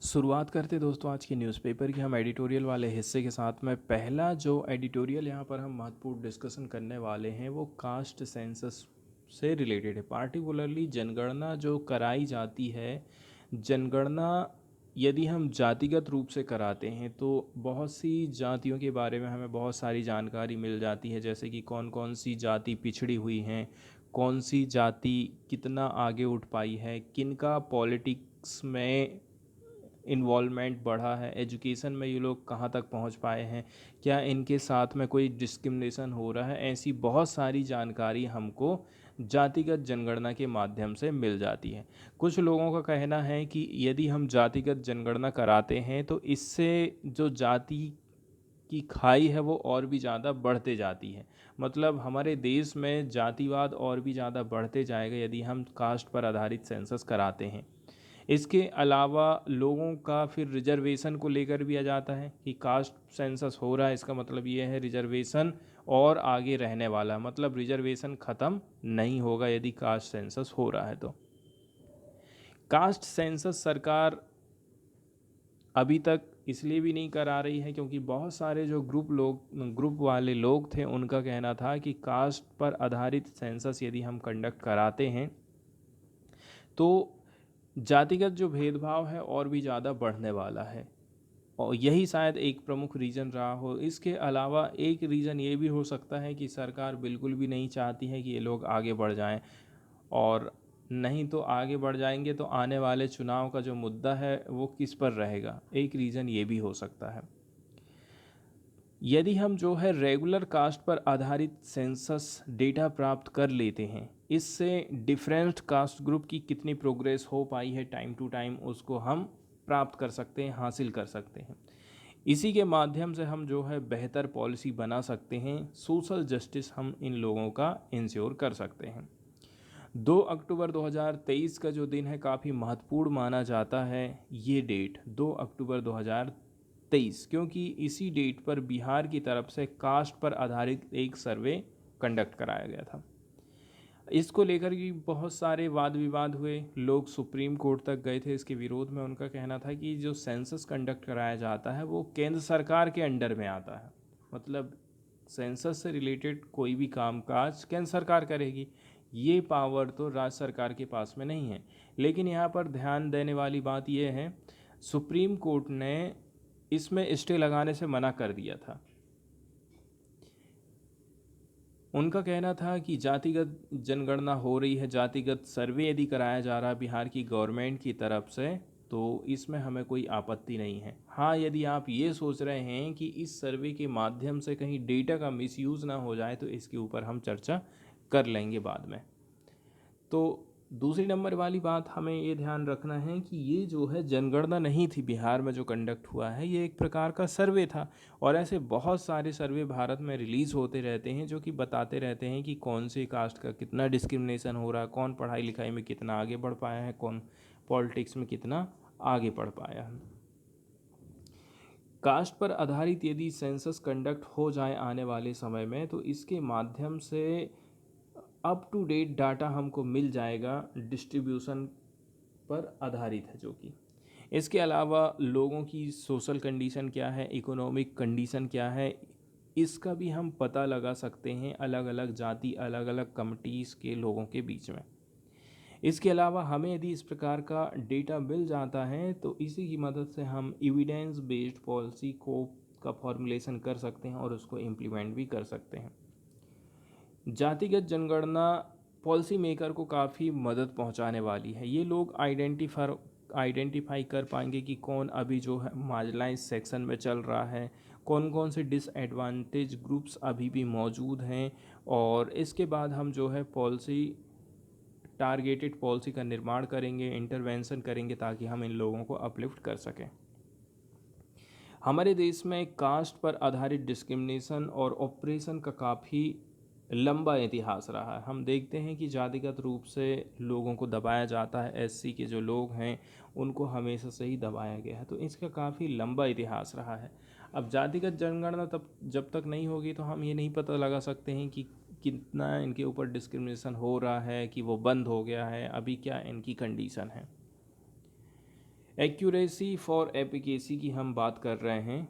शुरुआत करते दोस्तों आज के न्यूज़पेपर की हम एडिटोरियल वाले हिस्से के साथ में। पहला जो एडिटोरियल यहाँ पर हम महत्वपूर्ण डिस्कशन करने वाले हैं वो कास्ट सेंसस से रिलेटेड है। पार्टिकुलरली जनगणना जो कराई जाती है, जनगणना यदि हम जातिगत रूप से कराते हैं तो बहुत सी जातियों के बारे में हमें बहुत सारी जानकारी मिल जाती है, जैसे कि कौन कौन सी जाति पिछड़ी हुई हैं, कौन सी जाति कितना आगे उठ पाई है, किनका पॉलिटिक्स में इन्वॉल्वमेंट बढ़ा है, एजुकेशन में ये लोग कहाँ तक पहुँच पाए हैं, क्या इनके साथ में कोई डिस्क्रिमिनेशन हो रहा है। ऐसी बहुत सारी जानकारी हमको जातिगत जनगणना के माध्यम से मिल जाती है। कुछ लोगों का कहना है कि यदि हम जातिगत जनगणना कराते हैं तो इससे जो जाति की खाई है वो और भी ज़्यादा बढ़ते जाती है। मतलब हमारे देश में जातिवाद और भी ज़्यादा बढ़ते जाएगा यदि हम कास्ट पर आधारित सेंसस कराते हैं। इसके अलावा लोगों का फिर रिजर्वेशन को लेकर भी आ जाता है कि कास्ट सेंसस हो रहा है, इसका मतलब ये है रिजर्वेशन और आगे रहने वाला, मतलब रिजर्वेशन ख़त्म नहीं होगा यदि कास्ट सेंसस हो रहा है तो। कास्ट सेंसस सरकार अभी तक इसलिए भी नहीं करा रही है क्योंकि बहुत सारे जो ग्रुप वाले लोग थे उनका कहना था कि कास्ट पर आधारित सेंसस यदि हम कंडक्ट कराते हैं तो जातिगत जो भेदभाव है और भी ज़्यादा बढ़ने वाला है, और यही शायद एक प्रमुख रीज़न रहा हो। इसके अलावा एक रीज़न ये भी हो सकता है कि सरकार बिल्कुल भी नहीं चाहती है कि ये लोग आगे बढ़ जाएं, और नहीं तो आगे बढ़ जाएंगे तो आने वाले चुनाव का जो मुद्दा है वो किस पर रहेगा, एक रीज़न ये भी हो सकता है। यदि हम जो है रेगुलर कास्ट पर आधारित सेंसस डेटा प्राप्त कर लेते हैं, इससे डिफरेंट कास्ट ग्रुप की कितनी प्रोग्रेस हो पाई है टाइम टू टाइम उसको हम प्राप्त कर सकते हैं, हासिल कर सकते हैं। इसी के माध्यम से हम जो है बेहतर पॉलिसी बना सकते हैं, सोशल जस्टिस हम इन लोगों का इंश्योर कर सकते हैं। 2 अक्टूबर 2023 का जो दिन है काफ़ी महत्वपूर्ण माना जाता है। ये डेट 2 अक्टूबर 2023, क्योंकि इसी डेट पर बिहार की तरफ से कास्ट पर आधारित एक सर्वे कंडक्ट कराया गया था। इसको लेकर भी बहुत सारे वाद विवाद हुए, लोग सुप्रीम कोर्ट तक गए थे इसके विरोध में। उनका कहना था कि जो सेंसस कंडक्ट कराया जाता है वो केंद्र सरकार के अंडर में आता है, मतलब सेंसस से रिलेटेड कोई भी कामकाज केंद्र सरकार करेगी, ये पावर तो राज्य सरकार के पास में नहीं है। लेकिन यहाँ पर ध्यान देने वाली बात यह है, सुप्रीम कोर्ट ने इसमें स्टे लगाने से मना कर दिया था। उनका कहना था कि जातिगत जनगणना हो रही है, जातिगत सर्वे यदि कराया जा रहा है बिहार की गवर्नमेंट की तरफ से, तो इसमें हमें कोई आपत्ति नहीं है। हाँ, यदि आप ये सोच रहे हैं कि इस सर्वे के माध्यम से कहीं डेटा का मिसयूज़ ना हो जाए तो इसके ऊपर हम चर्चा कर लेंगे बाद में। तो दूसरी नंबर वाली बात हमें ये ध्यान रखना है कि ये जो है जनगणना नहीं थी बिहार में जो कंडक्ट हुआ है, ये एक प्रकार का सर्वे था। और ऐसे बहुत सारे सर्वे भारत में रिलीज़ होते रहते हैं जो कि बताते रहते हैं कि कौन सी कास्ट का कितना डिस्क्रिमिनेशन हो रहा है, कौन पढ़ाई लिखाई में कितना आगे बढ़ पाया है, कौन पॉलिटिक्स में कितना आगे बढ़ पाया है। कास्ट पर आधारित यदि सेंसस कंडक्ट हो जाए आने वाले समय में तो इसके माध्यम से अप टू डेट डाटा हमको मिल जाएगा, डिस्ट्रीब्यूशन पर आधारित है जो कि। इसके अलावा लोगों की सोशल कंडीशन क्या है, इकोनॉमिक कंडीशन क्या है, इसका भी हम पता लगा सकते हैं अलग अलग जाति अलग अलग कमिटीज़ के लोगों के बीच में। इसके अलावा हमें यदि इस प्रकार का डेटा मिल जाता है तो इसी की मदद से हम एविडेंस बेस्ड पॉलिसी को का फॉर्मुलेशन कर सकते हैं और उसको इम्प्लीमेंट भी कर सकते हैं। जातिगत जनगणना पॉलिसी मेकर को काफ़ी मदद पहुंचाने वाली है। ये लोग आइडेंटिफाई कर पाएंगे कि कौन अभी जो है मार्जिनलाइज सेक्शन में चल रहा है, कौन कौन से डिसएडवांटेज ग्रुप्स अभी भी मौजूद हैं, और इसके बाद हम जो है पॉलिसी टारगेटेड पॉलिसी का निर्माण करेंगे, इंटरवेंशन करेंगे ताकि हम इन लोगों को अपलिफ्ट कर सकें। हमारे देश में कास्ट पर आधारित डिस्क्रिमिनेशन और ऑपरेशन का काफ़ी लंबा इतिहास रहा है। हम देखते हैं कि जातिगत रूप से लोगों को दबाया जाता है, एससी के जो लोग हैं उनको हमेशा से ही दबाया गया है, तो इसका काफ़ी लंबा इतिहास रहा है। अब जातिगत जनगणना तब जब तक नहीं होगी तो हम ये नहीं पता लगा सकते हैं कि कितना इनके ऊपर डिस्क्रिमिनेशन हो रहा है, कि वो बंद हो गया है, अभी क्या इनकी कंडीशन है। एक्यूरेसी फॉर एफिकेसी की हम बात कर रहे हैं।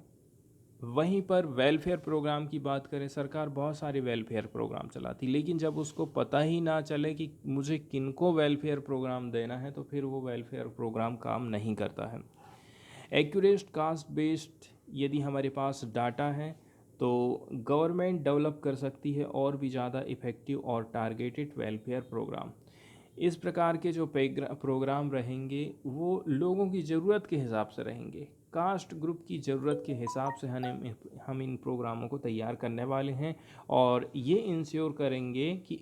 वहीं पर वेलफेयर प्रोग्राम की बात करें, सरकार बहुत सारे वेलफेयर प्रोग्राम चलाती, लेकिन जब उसको पता ही ना चले कि मुझे किनको वेलफेयर प्रोग्राम देना है तो फिर वो वेलफेयर प्रोग्राम काम नहीं करता है। एक्यूरेट कास्ट बेस्ड यदि हमारे पास डाटा है तो गवर्नमेंट डेवलप कर सकती है और भी ज़्यादा इफ़ेक्टिव और टारगेटेड वेलफेयर प्रोग्राम। इस प्रकार के जो प्रोग्राम रहेंगे वो लोगों की ज़रूरत के हिसाब से रहेंगे, कास्ट ग्रुप की ज़रूरत के हिसाब से हम इन प्रोग्रामों को तैयार करने वाले हैं और ये इंश्योर करेंगे कि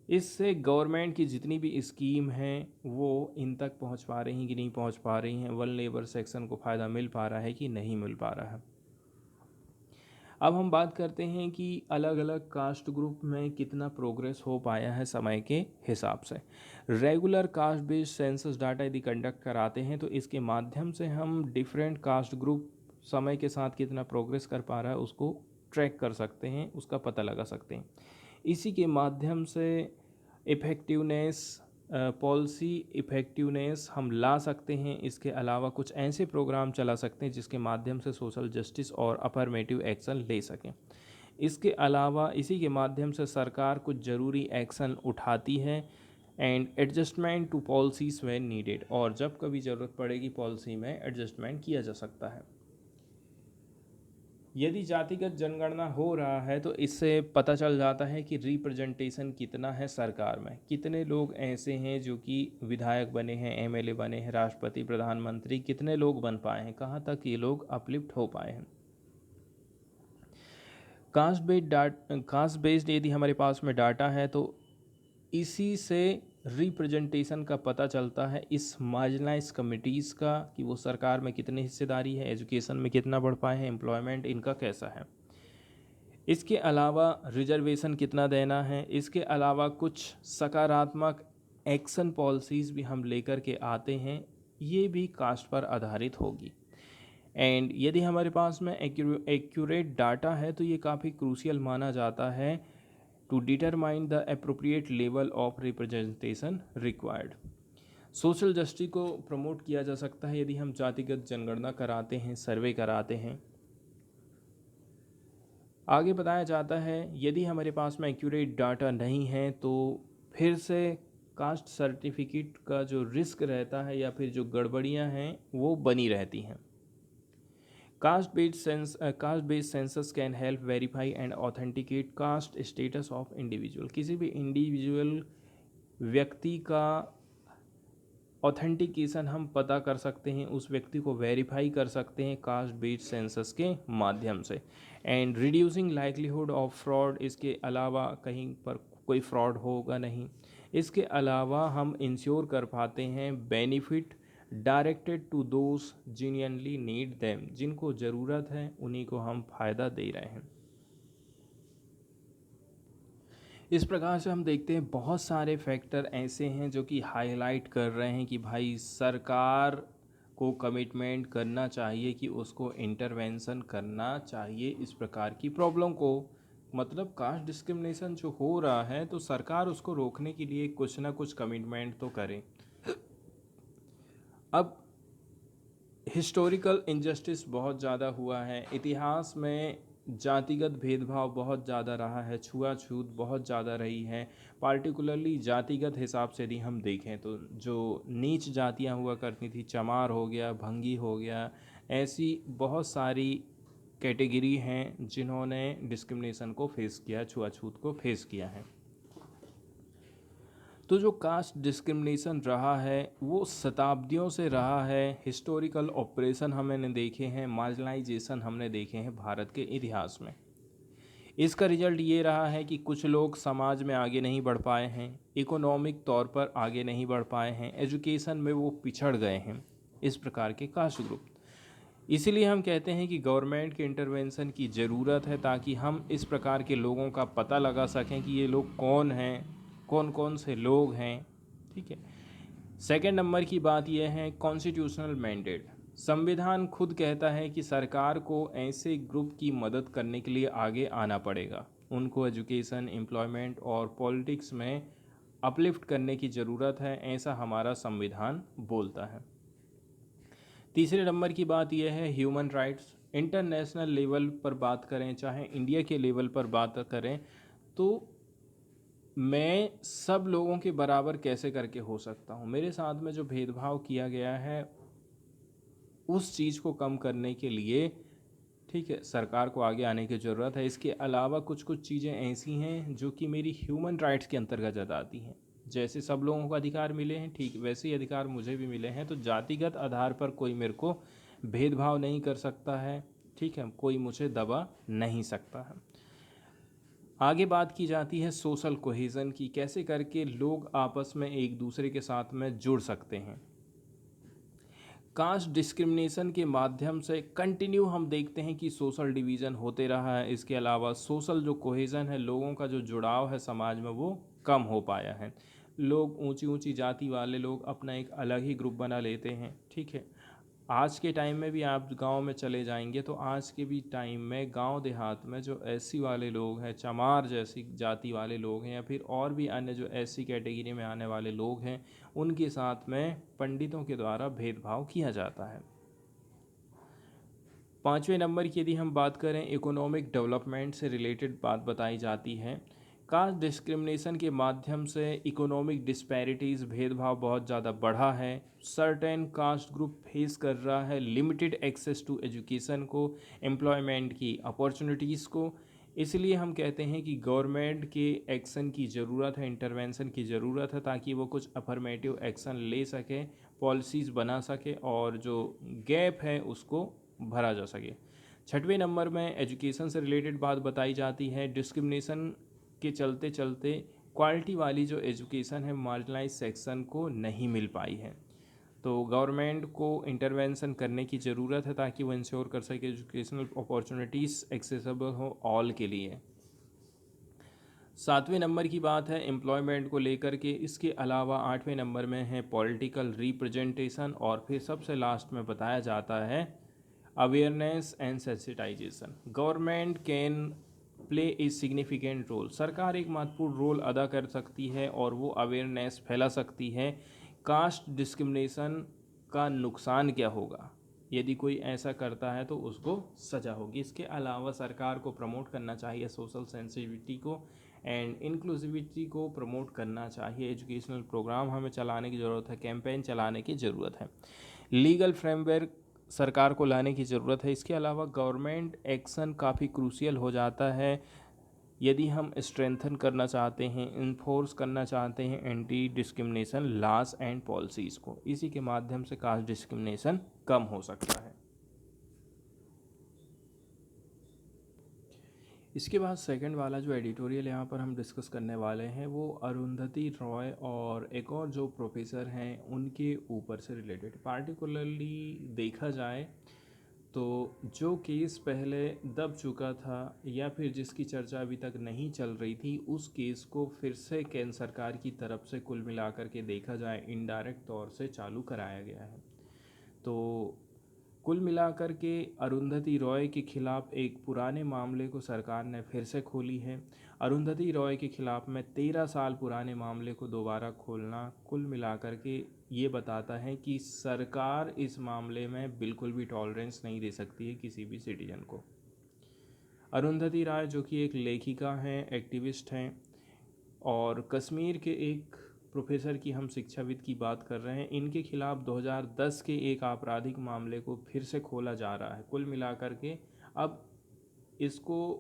इससे गवर्नमेंट की जितनी भी स्कीम हैं वो इन तक पहुंच पा रही हैं कि नहीं पहुंच पा रही हैं, वल्नरेबल सेक्शन को फ़ायदा मिल पा रहा है कि नहीं मिल पा रहा है। अब हम बात करते हैं कि अलग अलग कास्ट ग्रुप में कितना प्रोग्रेस हो पाया है समय के हिसाब से। Regular cast based census data यदि कंडक्ट कराते हैं तो इसके माध्यम से हम डिफरेंट कास्ट ग्रुप समय के साथ कितना प्रोग्रेस कर पा रहा है उसको ट्रैक कर सकते हैं, उसका पता लगा सकते हैं। इसी के माध्यम से इफ़ेक्टिवनेस, पॉलिसी इफ़ेक्टिवनेस हम ला सकते हैं। इसके अलावा कुछ ऐसे प्रोग्राम चला सकते हैं जिसके माध्यम से सोशल जस्टिस और अफर्मेटिव एक्शन ले सकें। इसके अलावा इसी के माध्यम से सरकार कुछ ज़रूरी एक्शन उठाती है and adjustment to policies when needed, और जब कभी ज़रूरत पड़ेगी पॉलिसी में एडजस्टमेंट किया जा सकता है। यदि जातिगत जनगणना हो रहा है तो इससे पता चल जाता है कि रिप्रेजेंटेशन कितना है सरकार में, कितने लोग ऐसे हैं जो कि विधायक बने हैं, एमएलए बने हैं, राष्ट्रपति, प्रधानमंत्री, कितने लोग बन पाए हैं, कहाँ तक ये लोग अपलिफ्ट हो पाए हैं। कास्ट बेस्ड यदि हमारे पास में डाटा है तो इसी से रिप्रेजेंटेशन का पता चलता है इस मार्जिनलाइज कमिटीज़ का कि वो सरकार में कितनी हिस्सेदारी है, एजुकेशन में कितना बढ़ पाए हैं, एम्प्लॉयमेंट इनका कैसा है। इसके अलावा रिजर्वेशन कितना देना है, इसके अलावा कुछ सकारात्मक एक्शन पॉलिसीज़ भी हम लेकर के आते हैं, ये भी कास्ट पर आधारित होगी। एंड यदि हमारे पास में एक्यूरेट डाटा है तो ये काफ़ी क्रूशियल माना जाता है to determine the appropriate level of representation required. Social justice को प्रमोट किया जा सकता है यदि हम जातिगत जनगणना कराते हैं, सर्वे कराते हैं। आगे बताया जाता है यदि हमारे पास में एक्यूरेट डाटा नहीं है तो फिर से कास्ट सर्टिफिकेट का जो रिस्क रहता है या फिर जो गड़बड़ियां हैं वो बनी रहती हैं। Caste based census can help verify and authenticate caste status of individual. किसी भी इंडिविजुअल व्यक्ति का ऑथेंटिकेशन हम पता कर सकते हैं, उस व्यक्ति को वेरीफाई कर सकते हैं कास्ट बेस्ड सेंसस के माध्यम से। And reducing likelihood of fraud, इसके अलावा कहीं पर कोई फ्रॉड होगा नहीं। इसके अलावा हम इंश्योर कर पाते हैं benefit directed to those genuinely need them, जिनको ज़रूरत है उन्हीं को हम फ़ायदा दे रहे हैं। इस प्रकार से हम देखते हैं बहुत सारे फैक्टर ऐसे हैं जो कि हाईलाइट कर रहे हैं कि भाई सरकार को कमिटमेंट करना चाहिए कि उसको इंटरवेंशन करना चाहिए इस प्रकार की प्रॉब्लम को। मतलब कास्ट डिस्क्रिमिनेशन जो हो रहा है तो सरकार उसको रोकने के लिए कुछ ना कुछ कमिटमेंट तो करे। अब हिस्टोरिकल इनजस्टिस बहुत ज़्यादा हुआ है, इतिहास में जातिगत भेदभाव बहुत ज़्यादा रहा है, छुआछूत बहुत ज़्यादा रही है। पार्टिकुलरली जातिगत हिसाब से यदि हम देखें तो जो नीच जातियां हुआ करती थी, चमार हो गया, भंगी हो गया, ऐसी बहुत सारी कैटेगरी हैं जिन्होंने डिस्क्रिमिनेशन को फेस किया, छुआछूत को फेस किया है। तो जो कास्ट डिस्क्रिमिनेशन रहा है वो शताब्दियों से रहा है। हिस्टोरिकल ऑपरेशन हमने देखे हैं, मार्जिनलाइजेशन हमने देखे हैं भारत के इतिहास में। इसका रिजल्ट ये रहा है कि कुछ लोग समाज में आगे नहीं बढ़ पाए हैं, इकोनॉमिक तौर पर आगे नहीं बढ़ पाए हैं, एजुकेशन में वो पिछड़ गए हैं, इस प्रकार के कास्ट ग्रुप। इसीलिए हम कहते हैं कि गवर्नमेंट के इंटरवेंशन की ज़रूरत है ताकि हम इस प्रकार के लोगों का पता लगा सकें कि ये लोग कौन हैं, कौन कौन से लोग हैं। ठीक है। सेकंड नंबर की बात यह है कॉन्स्टिट्यूशनल मैंडेट। संविधान खुद कहता है कि सरकार को ऐसे ग्रुप की मदद करने के लिए आगे आना पड़ेगा, उनको एजुकेशन, एम्प्लॉयमेंट और पॉलिटिक्स में अपलिफ्ट करने की ज़रूरत है, ऐसा हमारा संविधान बोलता है। तीसरे नंबर की बात यह है ह्यूमन राइट्स। इंटरनेशनल लेवल पर बात करें चाहे इंडिया के लेवल पर बात करें तो मैं सब लोगों के बराबर कैसे करके हो सकता हूँ। मेरे साथ में जो भेदभाव किया गया है उस चीज़ को कम करने के लिए, ठीक है, सरकार को आगे आने की ज़रूरत है। इसके अलावा कुछ कुछ चीज़ें ऐसी हैं जो कि मेरी ह्यूमन राइट्स के अंतर्गत आती हैं। जैसे सब लोगों को अधिकार मिले हैं, ठीक वैसे ही अधिकार मुझे भी मिले हैं। तो जातिगत आधार पर कोई मेरे को भेदभाव नहीं कर सकता है, ठीक है, कोई मुझे दबा नहीं सकता है। आगे बात की जाती है सोशल कोहेज़न की, कैसे करके लोग आपस में एक दूसरे के साथ में जुड़ सकते हैं। कास्ट डिस्क्रिमिनेशन के माध्यम से कंटिन्यू हम देखते हैं कि सोशल डिवीज़न होते रहा है। इसके अलावा सोशल जो कोहेज़न है, लोगों का जो जुड़ाव है समाज में, वो कम हो पाया है। लोग ऊंची ऊंची जाति वाले लोग अपना एक अलग ही ग्रुप बना लेते हैं, ठीक है। आज के टाइम में भी आप गांव में चले जाएंगे तो आज के भी टाइम में गांव देहात में जो एससी वाले लोग हैं, चमार जैसी जाति वाले लोग हैं, या फिर और भी अन्य जो एससी कैटेगरी में आने वाले लोग हैं, उनके साथ में पंडितों के द्वारा भेदभाव किया जाता है। पाँचवें नंबर की यदि हम बात करें, इकोनॉमिक डेवलपमेंट से रिलेटेड बात बताई जाती है। कास्ट डिस्क्रिमिनेशन के माध्यम से इकोनॉमिक डिस्पैरिटीज़, भेदभाव बहुत ज़्यादा बढ़ा है। सर्टेन कास्ट ग्रुप फेस कर रहा है लिमिटेड एक्सेस टू एजुकेशन को, एम्प्लॉयमेंट की अपॉर्चुनिटीज़ को। इसलिए हम कहते हैं कि गवर्नमेंट के एक्शन की ज़रूरत है, इंटरवेंशन की ज़रूरत है, ताकि वो कुछ अफर्मेटिव एक्शन ले सके, पॉलिसीज़ बना सके और जो गैप है उसको भरा जा सके। छठवें नंबर में एजुकेशन से रिलेटेड बात बताई जाती है। डिस्क्रिमिनेशन के चलते चलते क्वालिटी वाली जो एजुकेशन है मार्जिनलाइज सेक्शन को नहीं मिल पाई है। तो गवर्नमेंट को इंटरवेंशन करने की ज़रूरत है ताकि वो इंश्योर कर सके एजुकेशनल अपॉर्चुनिटीज़ एक्सेसिबल हो ऑल के लिए। सातवें नंबर की बात है एम्प्लॉयमेंट को लेकर के। इसके अलावा आठवें नंबर में है पॉलिटिकल रिप्रेजेंटेशन, और फिर सबसे लास्ट में बताया जाता है awareness and sensitization. Government can play a significant role. सरकार एक महत्वपूर्ण रोल अदा कर सकती है और वो अवेयरनेस फैला सकती है। कास्ट डिस्क्रिमिनेशन का नुकसान क्या होगा, यदि कोई ऐसा करता है तो उसको सज़ा होगी। इसके अलावा सरकार को प्रमोट करना चाहिए सोशल सेंसिटिविटी को एंड इंक्लूसिविटी को प्रमोट करना चाहिए। एजुकेशनल प्रोग्राम हमें चलाने की ज़रूरत है, कैंपेन चलाने की ज़रूरत है, लीगल फ्रेमवर्क सरकार को लाने की ज़रूरत है। इसके अलावा गवर्नमेंट एक्शन काफ़ी क्रूशियल हो जाता है यदि हम स्ट्रेंथन करना चाहते हैं, इन्फोर्स करना चाहते हैं anti discrimination laws and policies को। इसी के माध्यम से कास्ट डिस्क्रिमिनेशन कम हो सकता है। इसके बाद सेकंड वाला जो एडिटोरियल यहाँ पर हम डिस्कस करने वाले हैं वो अरुंधति रॉय और एक और जो प्रोफेसर हैं उनके ऊपर से रिलेटेड। पार्टिकुलरली देखा जाए तो जो केस पहले दब चुका था या फिर जिसकी चर्चा अभी तक नहीं चल रही थी, उस केस को फिर से केंद्र सरकार की तरफ से कुल मिलाकर के देखा जाए इनडायरेक्ट तौर से चालू कराया गया है। तो कुल मिलाकर के अरुंधति रॉय के खिलाफ एक पुराने मामले को सरकार ने फिर से खोली है। अरुंधति रॉय के खिलाफ में 13 साल पुराने मामले को दोबारा खोलना कुल मिलाकर के ये बताता है कि सरकार इस मामले में बिल्कुल भी टॉलरेंस नहीं दे सकती है किसी भी सिटीजन को। अरुंधति रॉय जो कि एक लेखिका हैं, एक्टिविस्ट हैं और कश्मीर के एक प्रोफेसर की हम शिक्षाविद की बात कर रहे हैं, इनके खिलाफ 2010 के एक आपराधिक मामले को फिर से खोला जा रहा है। कुल मिलाकर के अब इसको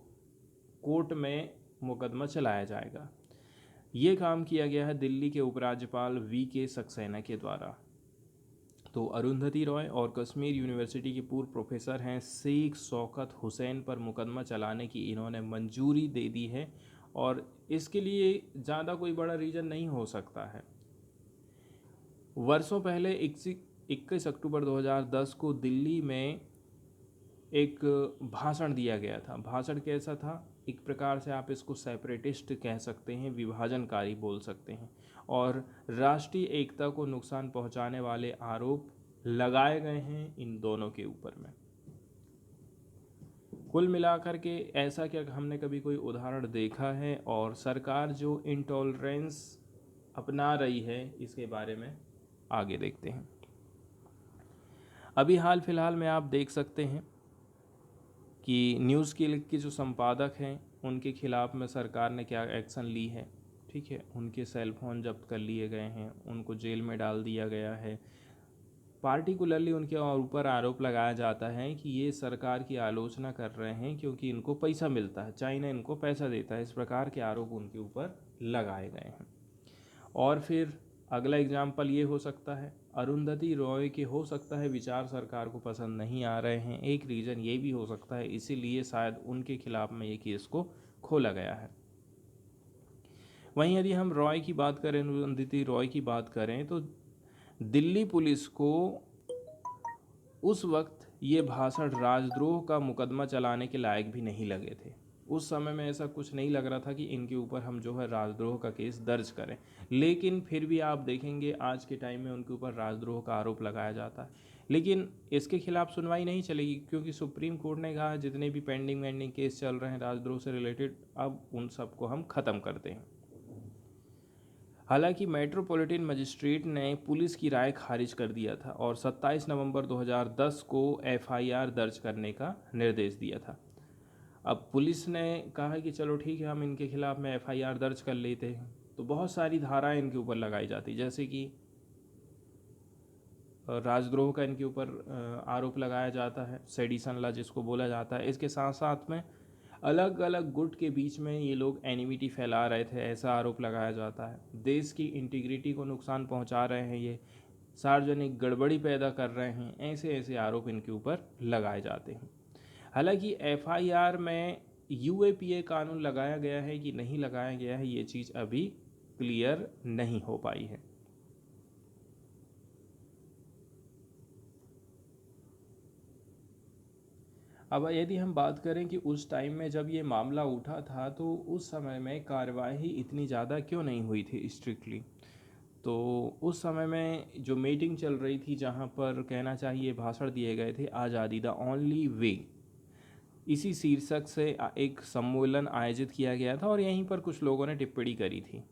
कोर्ट में मुकदमा चलाया जाएगा। ये काम किया गया है दिल्ली के उपराज्यपाल VK सक्सेना के द्वारा। तो अरुंधति रॉय और कश्मीर यूनिवर्सिटी के पूर्व प्रोफेसर हैं शेख शौकत हुसैन पर मुकदमा चलाने की इन्होंने मंजूरी दे दी है और इसके लिए ज़्यादा कोई बड़ा रीज़न नहीं हो सकता है। वर्षों पहले 21 अक्टूबर 2010 को दिल्ली में एक भाषण दिया गया था। भाषण कैसा था? एक प्रकार से आप इसको सेपरेटिस्ट कह सकते हैं, विभाजनकारी बोल सकते हैं, और राष्ट्रीय एकता को नुकसान पहुंचाने वाले आरोप लगाए गए हैं इन दोनों के ऊपर में। कुल मिलाकर के ऐसा क्या हमने कभी कोई उदाहरण देखा है? और सरकार जो इंटॉलरेंस अपना रही है, इसके बारे में आगे देखते हैं। अभी हाल फिलहाल में आप देख सकते हैं कि न्यूज़ के जो संपादक हैं उनके खिलाफ़ में सरकार ने क्या एक्शन ली है। ठीक है, उनके सेल फोन जब्त कर लिए गए हैं, उनको जेल में डाल दिया गया है। पार्टिकुलरली उनके ऊपर आरोप लगाया जाता है कि ये सरकार की आलोचना कर रहे हैं क्योंकि इनको पैसा मिलता है, चाइना इनको पैसा देता है। इस प्रकार के आरोप उनके ऊपर लगाए गए हैं। और फिर अगला एग्जाम्पल ये हो सकता है अरुंधति रॉय के, हो सकता है विचार सरकार को पसंद नहीं आ रहे हैं। एक रीज़न ये भी हो सकता है, इसीलिए शायद उनके खिलाफ में ये केस को खोला गया है। वहीं यदि हम रॉय की बात करें, अरुंधति रॉय की बात करें, तो दिल्ली पुलिस को उस वक्त ये भाषण राजद्रोह का मुकदमा चलाने के लायक भी नहीं लगे थे। उस समय में ऐसा कुछ नहीं लग रहा था कि इनके ऊपर हम जो है राजद्रोह का केस दर्ज करें, लेकिन फिर भी आप देखेंगे आज के टाइम में उनके ऊपर राजद्रोह का आरोप लगाया जाता है। लेकिन इसके खिलाफ सुनवाई नहीं चलेगी क्योंकि सुप्रीम कोर्ट ने कहा जितने भी पेंडिंग केस चल रहे हैं राजद्रोह से रिलेटेड, अब उन सबको हम ख़त्म करते हैं। हालांकि मेट्रोपॉलिटन मजिस्ट्रेट ने पुलिस की राय खारिज कर दिया था और 27 नवंबर 2010 को एफआईआर दर्ज करने का निर्देश दिया था। अब पुलिस ने कहा कि चलो ठीक है, हम इनके खिलाफ में एफआईआर दर्ज कर लेते हैं। तो बहुत सारी धाराएं इनके ऊपर लगाई जाती, जैसे कि राजद्रोह का इनके ऊपर आरोप लगाया जाता है, सेडिशन लॉ जिसको बोला जाता है। इसके साथ साथ में अलग अलग गुट के बीच में ये लोग एनिमिटी फैला रहे थे, ऐसा आरोप लगाया जाता है। देश की इंटीग्रिटी को नुकसान पहुंचा रहे हैं, ये सार्वजनिक गड़बड़ी पैदा कर रहे हैं, ऐसे ऐसे आरोप इनके ऊपर लगाए जाते हैं। हालांकि एफआईआर में यूएपीए कानून लगाया गया है कि नहीं लगाया गया है, ये चीज़ अभी क्लियर नहीं हो पाई है। अब यदि हम बात करें कि उस टाइम में जब ये मामला उठा था तो उस समय में कार्रवाई इतनी ज़्यादा क्यों नहीं हुई थी स्ट्रिक्टली। तो उस समय में जो मीटिंग चल रही थी जहाँ पर कहना चाहिए भाषण दिए गए थे, आज़ादी द ओनली वे, इसी शीर्षक से एक सम्मेलन आयोजित किया गया था और यहीं पर कुछ लोगों ने टिप्पणी करी थी।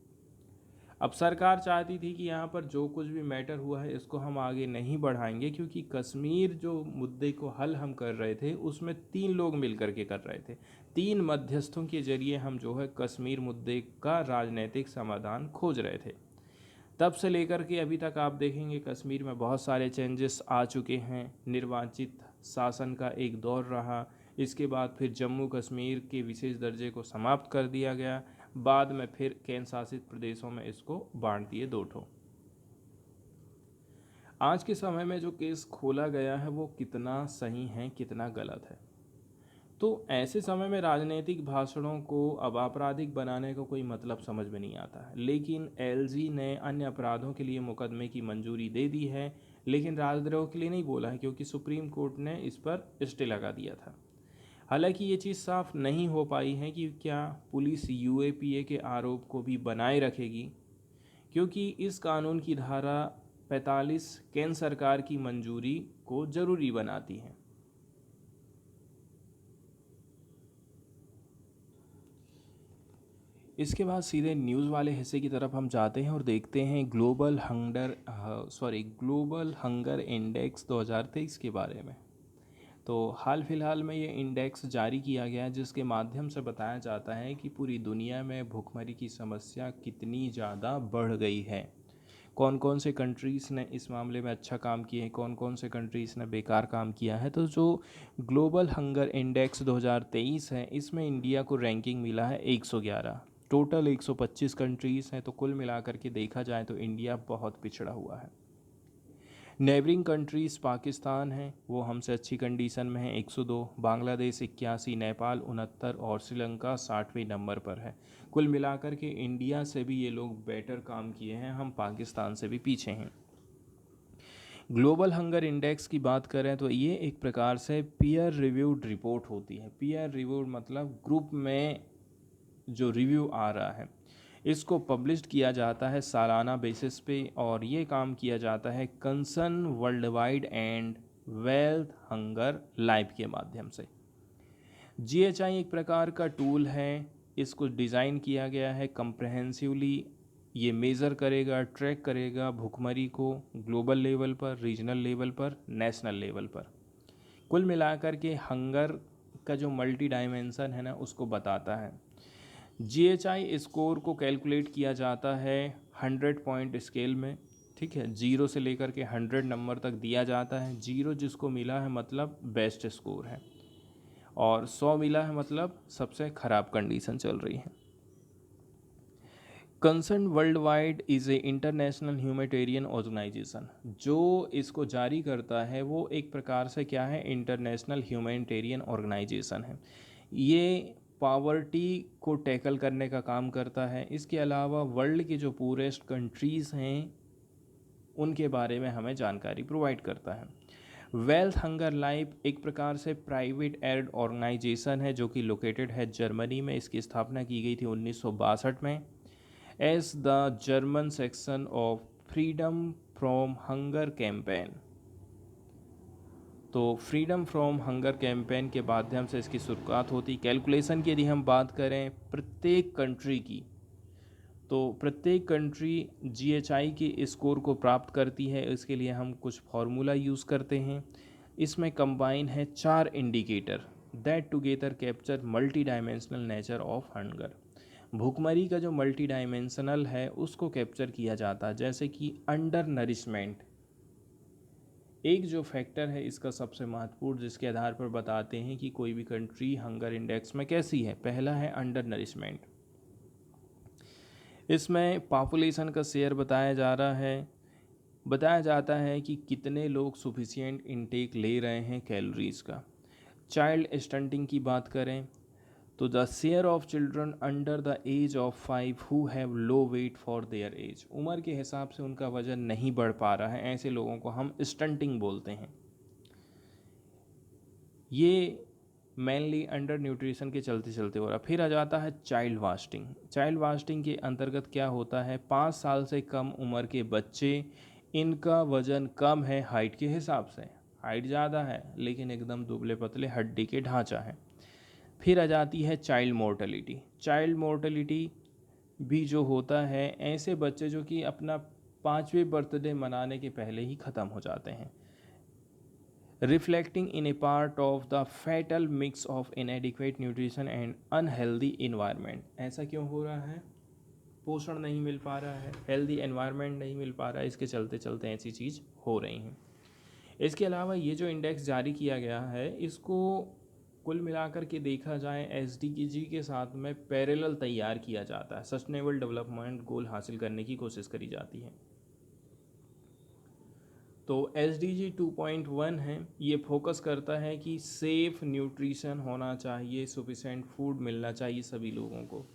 अब सरकार चाहती थी कि यहाँ पर जो कुछ भी मैटर हुआ है इसको हम आगे नहीं बढ़ाएंगे क्योंकि कश्मीर जो मुद्दे को हल हम कर रहे थे उसमें 3 लोग मिल करके कर रहे थे। 3 मध्यस्थों के जरिए हम जो है कश्मीर मुद्दे का राजनीतिक समाधान खोज रहे थे। तब से लेकर के अभी तक आप देखेंगे कश्मीर में बहुत सारे चेंजेस आ चुके हैं। निर्वाचित शासन का एक दौर रहा, इसके बाद फिर जम्मू कश्मीर के विशेष दर्जे को समाप्त कर दिया गया, बाद में फिर केंद्र शासित प्रदेशों में इसको बांट दिए 2 ठो। आज के समय में जो केस खोला गया है वो कितना सही है कितना गलत है। तो ऐसे समय में राजनीतिक भाषणों को अब आपराधिक बनाने का कोई मतलब समझ में नहीं आता है। लेकिन एलजी ने अन्य अपराधों के लिए मुकदमे की मंजूरी दे दी है, लेकिन राजद्रोह के लिए नहीं बोला है क्योंकि सुप्रीम कोर्ट ने इस पर स्टे लगा दिया था। हालांकि ये चीज़ साफ नहीं हो पाई है कि क्या पुलिस यूएपीए के आरोप को भी बनाए रखेगी, क्योंकि इस कानून की धारा 45 केंद्र सरकार की मंजूरी को ज़रूरी बनाती है। इसके बाद सीधे न्यूज़ वाले हिस्से की तरफ हम जाते हैं और देखते हैं ग्लोबल हंगर इंडेक्स 2023 के बारे में। तो हाल फिलहाल में ये इंडेक्स जारी किया गया जिसके माध्यम से बताया जाता है कि पूरी दुनिया में भूखमरी की समस्या कितनी ज़्यादा बढ़ गई है, कौन कौन से कंट्रीज़ ने इस मामले में अच्छा काम किए हैं, कौन कौन से कंट्रीज़ ने बेकार काम किया है। तो जो ग्लोबल हंगर इंडेक्स 2023 है इसमें इंडिया को रैंकिंग मिला है 111। टोटल 125 कंट्रीज़ हैं, तो कुल मिलाकर के देखा जाए तो इंडिया बहुत पिछड़ा हुआ है। नेबरिंग कंट्रीज़ पाकिस्तान है, वो हमसे अच्छी कंडीशन में है 102, बांग्लादेश 81, नेपाल 69 और श्रीलंका 60वें नंबर पर है। कुल मिलाकर के इंडिया से भी ये लोग बेटर काम किए हैं, हम पाकिस्तान से भी पीछे हैं। ग्लोबल हंगर इंडेक्स की बात करें तो ये एक प्रकार से पीयर रिव्यूड रिपोर्ट होती है। पीयर रिव्यूड मतलब ग्रुप में जो रिव्यू आ रहा है इसको पब्लिश्ड किया जाता है सालाना बेसिस पे, और ये काम किया जाता है Concern world wide and wealth hunger live के माध्यम से। GHI एक प्रकार का टूल है, इसको डिज़ाइन किया गया है कंप्रहेंसिवली ये मेज़र करेगा, ट्रैक करेगा भुखमरी को ग्लोबल लेवल पर, रीजनल लेवल पर, नेशनल लेवल पर। कुल मिलाकर के हंगर का जो मल्टी डायमेंशन है ना उसको बताता है। जीएचआई स्कोर को कैलकुलेट किया जाता है 100 पॉइंट स्केल में, ठीक है। 0 से लेकर के 100 नंबर तक दिया जाता है। 0 जिसको मिला है मतलब बेस्ट स्कोर है, और 100 मिला है मतलब सबसे ख़राब कंडीशन चल रही है। Concern Worldwide is a international humanitarian organization. जो इसको जारी करता है वो एक प्रकार से क्या है, इंटरनेशनल ह्यूमैनिटेरियन ऑर्गेनाइजेशन है। ये पावर्टी को टैकल करने का काम करता है। इसके अलावा वर्ल्ड की जो पूरेस्ट कंट्रीज़ हैं उनके बारे में हमें जानकारी प्रोवाइड करता है। वेल्थ हंगर लाइफ एक प्रकार से प्राइवेट एड ऑर्गेनाइजेशन है जो कि लोकेटेड है जर्मनी में। इसकी स्थापना की गई थी 1962 में as the German section of freedom from hunger campaign. तो फ्रीडम फ्रॉम हंगर कैंपेन के माध्यम से इसकी शुरुआत होती। कैलकुलेशन की यदि हम बात करें प्रत्येक कंट्री की, तो प्रत्येक कंट्री जीएचआई के स्कोर को प्राप्त करती है। इसके लिए हम कुछ फार्मूला यूज़ करते हैं। इसमें कंबाइन है 4 indicator that together capture multi dimensional nature of hunger. भूखमरी का जो मल्टी डायमेंशनल है उसको कैप्चर किया जाता है, जैसे कि अंडर नरिशमेंट एक जो फैक्टर है इसका सबसे महत्वपूर्ण, जिसके आधार पर बताते हैं कि कोई भी कंट्री हंगर इंडेक्स में कैसी है। पहला है अंडर नरिशमेंट। इसमें पॉपुलेशन का शेयर बताया जा रहा है। बताया जाता है कि कितने लोग सफिशिएंट इनटेक ले रहे हैं कैलोरीज का। चाइल्ड स्टंटिंग की बात करें तो the share of children under the age of 5 who have low weight for their age. उम्र के हिसाब से उनका वजन नहीं बढ़ पा रहा है, ऐसे लोगों को हम स्टंटिंग बोलते हैं। ये मेनली अंडर न्यूट्रिशन के चलते चलते हो रहा। फिर आ जाता है चाइल्ड वास्टिंग। चाइल्ड वास्टिंग के अंतर्गत क्या होता है, 5 साल से कम उम्र के बच्चे, इनका वजन कम है हाइट के हिसाब से। हाइट ज़्यादा है लेकिन एकदम दुबले पतले हड्डी के ढांचा है। फिर आ जाती है चाइल्ड मोर्टेलिटी। चाइल्ड मोर्टेलिटी भी जो होता है, ऐसे बच्चे जो कि अपना 5वें बर्थडे मनाने के पहले ही ख़त्म हो जाते हैं। Reflecting in A part of the fatal mix of इनएडिक्वेट nutrition and unhealthy environment. ऐसा क्यों हो रहा है, पोषण नहीं मिल पा रहा है, हेल्दी एनवायरनमेंट नहीं मिल पा रहा है, इसके चलते चलते ऐसी चीज़ हो रही हैं। इसके अलावा ये जो इंडेक्स जारी किया गया है इसको कुल मिलाकर के देखा जाए एसडीजी के साथ में पैरेलल तैयार किया जाता है। सस्टेनेबल डेवलपमेंट गोल हासिल करने की कोशिश करी जाती है। तो एसडीजी 2.1 है, ये फोकस करता है कि सेफ़ न्यूट्रिशन होना चाहिए, सफिशेंट फूड मिलना चाहिए सभी लोगों को।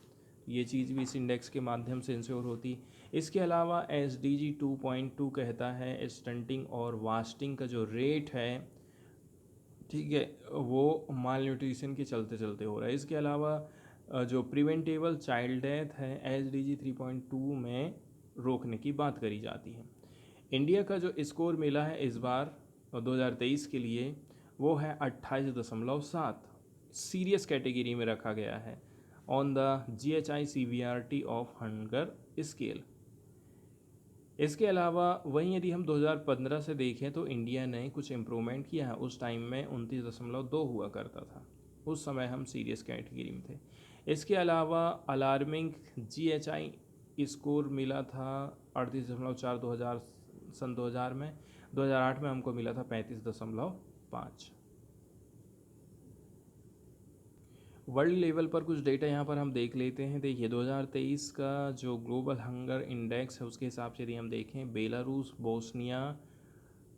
ये चीज़ भी इस इंडेक्स के माध्यम से इंश्योर होती। इसके अलावा एसडीजी 2.2 कहता है स्टंटिंग और वास्टिंग का जो रेट है, ठीक है, वो माल न्यूट्रिशन के चलते चलते हो रहा है। इसके अलावा जो प्रिवेंटेबल चाइल्ड डेथ है एसडीजी 3.2 में रोकने की बात करी जाती है। इंडिया का जो स्कोर मिला है इस बार 2023 के लिए वो है 28.7, सीरियस कैटेगरी में रखा गया है on the GHI CVRT of hunger scale. इसके अलावा वहीं यदि हम 2015 से देखें तो इंडिया ने कुछ इम्प्रूवमेंट किया है। उस टाइम में 29.2 हुआ करता था, उस समय हम सीरियस कैटेगरी में थे। इसके अलावा अलार्मिंग जीएचआई स्कोर मिला था 38.4 सन 2000 में। 2008 में हमको मिला था 35.5। वर्ल्ड लेवल पर कुछ डेटा यहाँ पर हम देख लेते हैं। देखिए 2023 का जो ग्लोबल हंगर इंडेक्स है उसके हिसाब से यदि हम देखें, बेलारूस, बोस्निया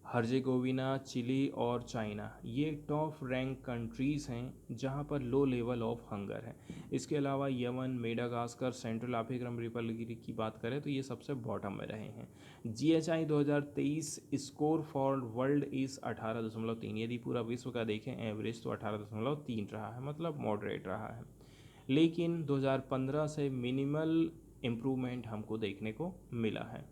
हर्जेगोविना, चिली और चाइना ये टॉप रैंक कंट्रीज़ हैं जहां पर लो लेवल ऑफ हंगर है। इसके अलावा Yemen, Madagascar, central African Republic की बात करें तो ये सबसे बॉटम में रहे हैं। GHI 2023 score for world is 18.3। यदि पूरा विश्व का देखें एवरेज तो 18.3 रहा है, मतलब मॉडरेट रहा है। लेकिन 2015 से मिनिमल इम्प्रूवमेंट हमको देखने को मिला है।